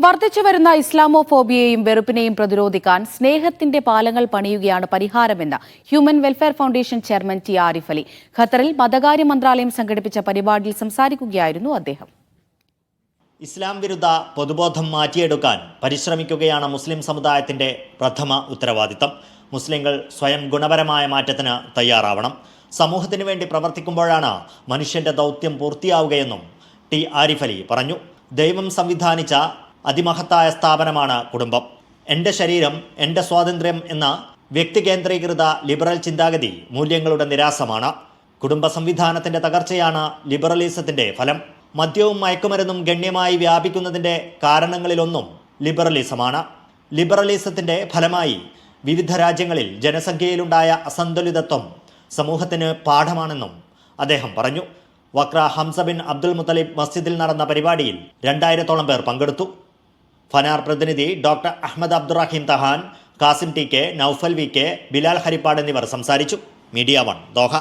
വർദ്ധിച്ചുവരുന്ന ഇസ്ലാമോഫോബിയയും വെറുപ്പിനെയും പ്രതിരോധിക്കാൻ സ്നേഹത്തിന്റെ പാലങ്ങൾ പണിയുകയാണ് പരിഹാരമെന്ന് human welfare foundation chairman T Arif Ali. ഖത്തറിൽ മതകാര്യ മന്ത്രാലയം സംഘടിപ്പിച്ച പരിപാടിയിൽ സംസാരിക്കുകയായിരുന്നു അദ്ദേഹം. ഇസ്ലാം വിരുദ്ധ പൊതുബോധം മാറ്റിയെടുക്കാൻ പരിശ്രമിക്കുകയാണ് മുസ്ലിം സമുദായത്തിന്റെ പ്രഥമ ഉത്തരവാദിത്തം. മുസ്ലിങ്ങൾ സ്വയം ഗുണപരമായ മാറ്റത്തിന് തയ്യാറാവണം. സമൂഹത്തിന് വേണ്ടി പ്രവർത്തിക്കുമ്പോഴാണ് മനുഷ്യന്റെ ദൗത്യം പൂർത്തിയാവുകയെന്നും ടി ആരിഫ് അലി പറഞ്ഞു. ദൈവം സംവിധാനിച്ച അതിമഹത്തായ സ്ഥാപനമാണ് കുടുംബം. എൻ്റെ ശരീരം എൻ്റെ സ്വാതന്ത്ര്യം എന്ന വ്യക്തികേന്ദ്രീകൃത ലിബറൽ ചിന്താഗതി മൂല്യങ്ങളുടെ നിരാസമാണ്. കുടുംബ സംവിധാനത്തിൻ്റെ തകർച്ചയാണ് ലിബറലിസത്തിൻ്റെ ഫലം. മദ്യവും മയക്കുമരുന്നും ഗണ്യമായി വ്യാപിക്കുന്നതിൻ്റെ കാരണങ്ങളിലൊന്നും ലിബറലിസമാണ്. ലിബറലിസത്തിൻ്റെ ഫലമായി വിവിധ രാജ്യങ്ങളിൽ ജനസംഖ്യയിലുണ്ടായ അസന്തുലിതത്വം സമൂഹത്തിന് പാഠമാണെന്നും അദ്ദേഹം പറഞ്ഞു. Wakra Hamza bin Abdul Muttalib മസ്ജിദിൽ നടന്ന പരിപാടിയിൽ 2000-ഓളം പേർ പങ്കെടുത്തു. ഫനാർ പ്രതിനിധി doctor Ahmed Abdurahim Tahan, Kasim T K, Noufal V K, Bilal Harippad എന്നിവർ സംസാരിച്ചു. Media 1 Doha.